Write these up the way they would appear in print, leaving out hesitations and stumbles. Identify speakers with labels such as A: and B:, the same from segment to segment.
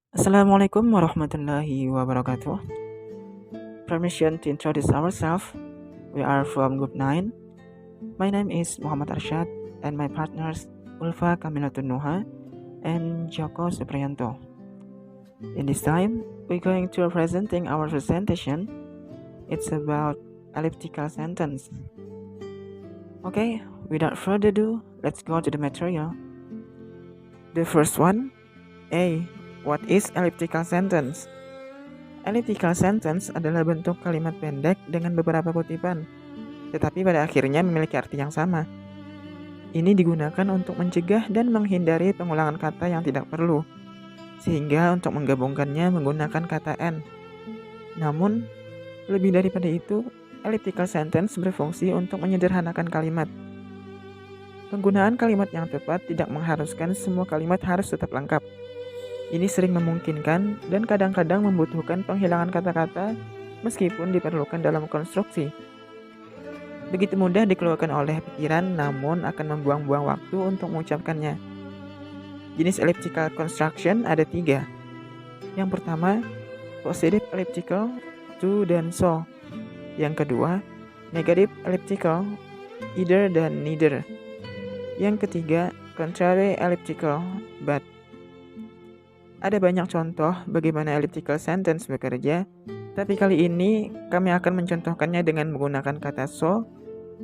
A: Assalamualaikum warahmatullahi wabarakatuh. Permission to introduce ourselves. We are from Group 9. My name is Muhammad Arsyad and my partners Ulfa Kamilatun Nuha and Joko Supriyanto. In this time, we're going to presenting our presentation. It's about elliptical sentence. Okay, without further ado, let's go to the material. The first one, A. What is elliptical sentence? Elliptical sentence adalah bentuk kalimat pendek dengan beberapa kutipan, tetapi pada akhirnya memiliki arti yang sama. Ini digunakan untuk mencegah dan menghindari pengulangan kata yang tidak perlu, sehingga untuk menggabungkannya menggunakan kata and. Namun, lebih daripada itu, elliptical sentence berfungsi untuk menyederhanakan kalimat. Penggunaan kalimat yang tepat tidak mengharuskan semua kalimat harus tetap lengkap. Ini sering memungkinkan dan kadang-kadang membutuhkan penghilangan kata-kata meskipun diperlukan dalam konstruksi. Begitu mudah dikeluarkan oleh pikiran namun akan membuang-buang waktu untuk mengucapkannya. Jenis elliptical construction ada 3. Yang pertama, positive elliptical, to dan so. Yang kedua, negative elliptical, either dan neither. Yang ketiga, contrary elliptical, but. Ada banyak contoh bagaimana elliptical sentence bekerja, tapi kali ini kami akan mencontohkannya dengan menggunakan kata so,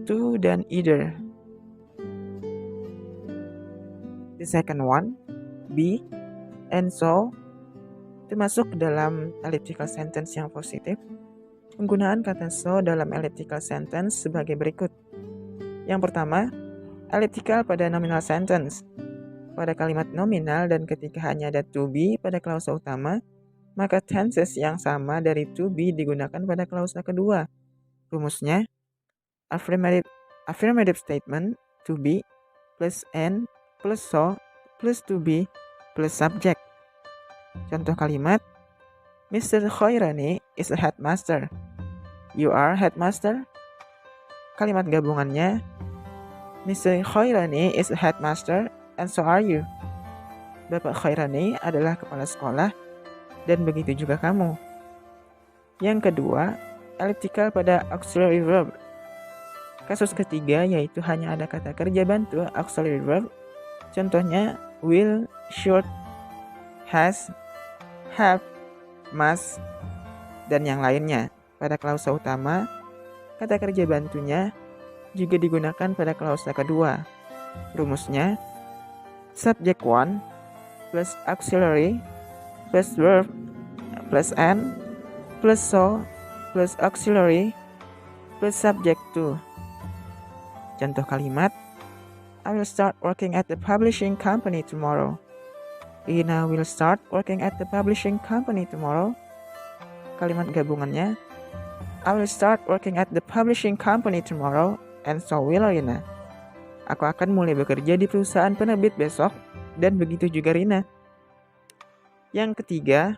A: to, dan either. The second one, be, and so, termasuk dalam elliptical sentence yang positif. Penggunaan kata so dalam elliptical sentence sebagai berikut. Yang pertama, elliptical pada nominal sentence. Pada kalimat nominal dan ketika hanya ada to be pada klausa utama, maka tenses yang sama dari to be digunakan pada klausa kedua. Rumusnya, affirmative statement to be plus and plus so plus to be plus subject. Contoh kalimat, Mr. Khairani is a headmaster. You are headmaster. Kalimat gabungannya, Mr. Khairani is a headmaster and so are you. Bapak Khairani adalah kepala sekolah dan begitu juga kamu. Yang kedua, elliptical pada auxiliary verb. Kasus ketiga yaitu hanya ada kata kerja bantu auxiliary verb. Contohnya will, should, has, have, must, dan yang lainnya. Pada klausa utama, kata kerja bantunya juga digunakan pada klausa kedua. Rumusnya, subject 1 plus auxiliary plus verb plus and plus so plus auxiliary plus subject 2. Contoh kalimat, I will start working at the publishing company tomorrow. Ina will start working at the publishing company tomorrow. Kalimat gabungannya, I will start working at the publishing company tomorrow and so will Rina. Aku akan mulai bekerja di perusahaan penerbit besok, dan begitu juga Rina. Yang ketiga,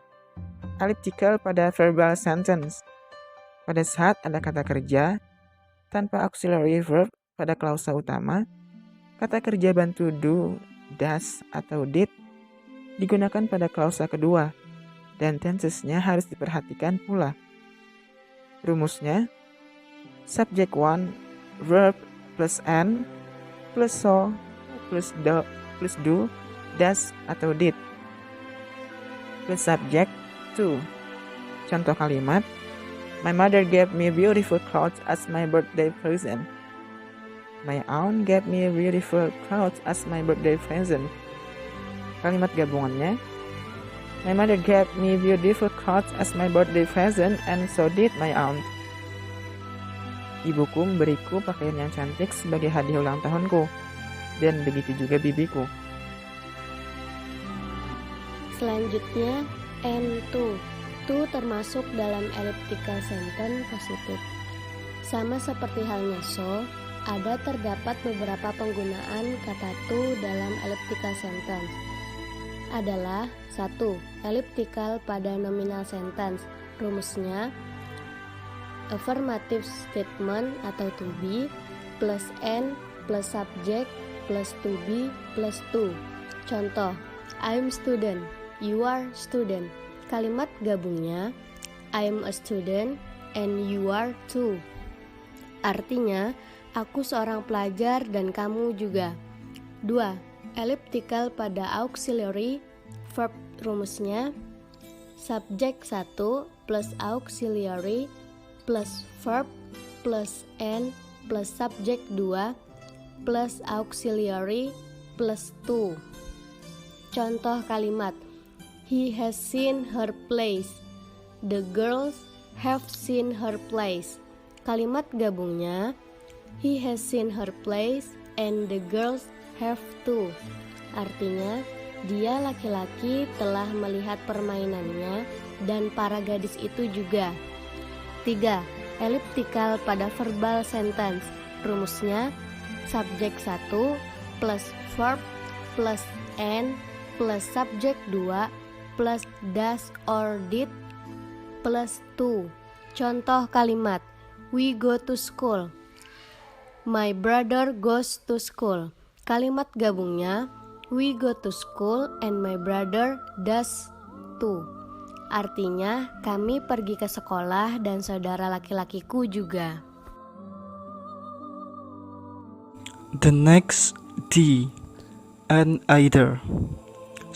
A: elliptical pada verbal sentence. Pada saat ada kata kerja, tanpa auxiliary verb pada klausa utama, kata kerja bantu do, does, atau did digunakan pada klausa kedua, dan tensesnya harus diperhatikan pula. Rumusnya, subject 1, verb plus and, plus so, plus do, does, atau did, plus subject 2. Contoh kalimat, my mother gave me beautiful clothes as my birthday present. My aunt gave me beautiful clothes as my birthday present. Kalimat gabungannya, my mother gave me beautiful clothes as my birthday present and so did my aunt. Ibuku memberiku pakaian yang cantik sebagai hadiah ulang tahunku, dan begitu juga bibiku.
B: Selanjutnya, and to. To termasuk dalam elliptical sentence positif. Sama seperti halnya so, terdapat beberapa penggunaan kata to dalam elliptical sentence. Adalah 1. Elliptical pada nominal sentence. Rumusnya, affirmative statement atau to be plus and plus subject plus to be plus to. Contoh, I'm student, you are student. Kalimat gabungnya I'm a student and you are too. Artinya, aku seorang pelajar dan kamu juga. 2. Elliptical pada auxiliary verb rumusnya subjek 1 plus auxiliary plus verb plus n plus subjek 2 plus auxiliary plus 2. Contoh kalimat, he has seen her place. The girls have seen her place. Kalimat gabungnya he has seen her place and the girls have too. Artinya dia laki-laki telah melihat permainannya dan para gadis itu juga. 3. Elliptical pada verbal sentence. Rumusnya subjek 1 plus verb plus n plus subjek 2 plus does or did plus 2. Contoh kalimat, we go to school. My brother goes to school. Kalimat gabungnya we go to school and my brother does too. Artinya kami pergi ke sekolah dan saudara laki-lakiku juga.
C: The next D and either.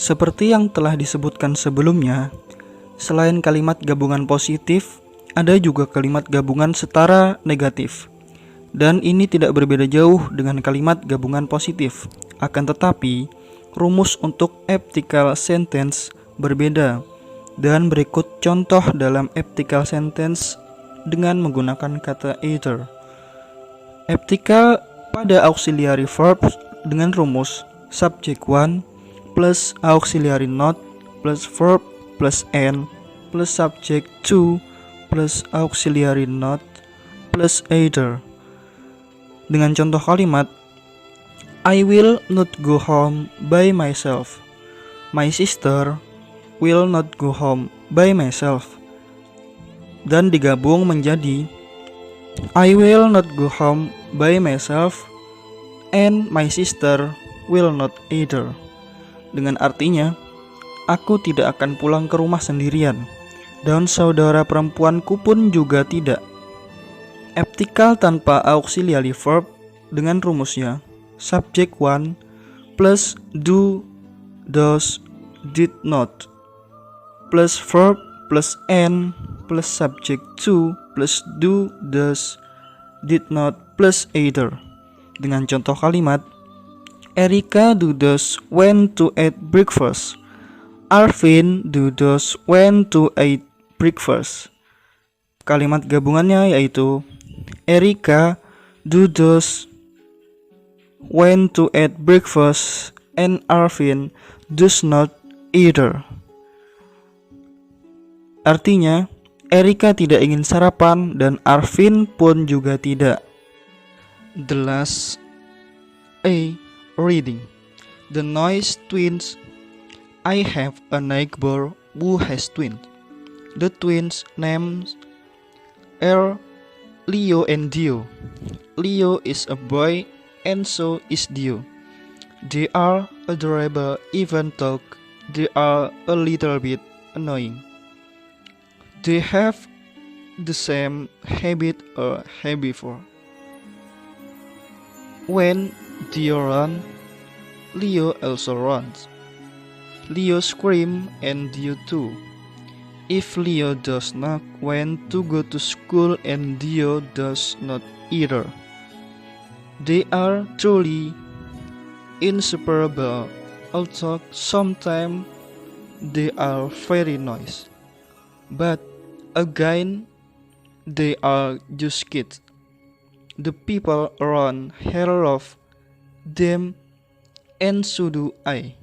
C: Seperti yang telah disebutkan sebelumnya, selain kalimat gabungan positif, ada juga kalimat gabungan setara negatif. Dan ini tidak berbeda jauh dengan kalimat gabungan positif. Akan tetapi, rumus untuk elliptical sentence berbeda. Dan berikut contoh dalam elliptical sentence dengan menggunakan kata either. Elliptical pada auxiliary verbs dengan rumus subject 1 plus auxiliary not plus verb plus n plus subject 2 plus auxiliary not plus either. Dengan contoh kalimat, I will not go home by myself. My sister will not go home by myself. Dan digabung menjadi I will not go home by myself and my sister will not either. Dengan artinya, aku tidak akan pulang ke rumah sendirian, dan saudara perempuanku pun juga tidak. Elliptical tanpa auxiliary verb dengan rumusnya subject 1 plus do, does, did not plus verb plus n plus subject 2 plus do, does, did not plus either. Dengan contoh kalimat, Erika do those went to eat breakfast. Arvin do those went to eat breakfast. Kalimat gabungannya yaitu Erika do those went to eat breakfast and Arvin does not either. Artinya, Erika tidak ingin sarapan dan Arvin pun juga tidak. The last A. Reading. The Noise twins. I have a neighbor who has twins. The twins' names are Leo and Dio. Leo is a boy and so is Dio. They are adorable even though they are a little bit annoying. They have the same habit or herbivore. When Dio runs, Leo also runs. Leo screams and Dio too. If Leo does not want to go to school and Dio does not either, they are truly inseparable, although sometimes they are very noisy. But again, they are just kids. The people around here love them, and so do I.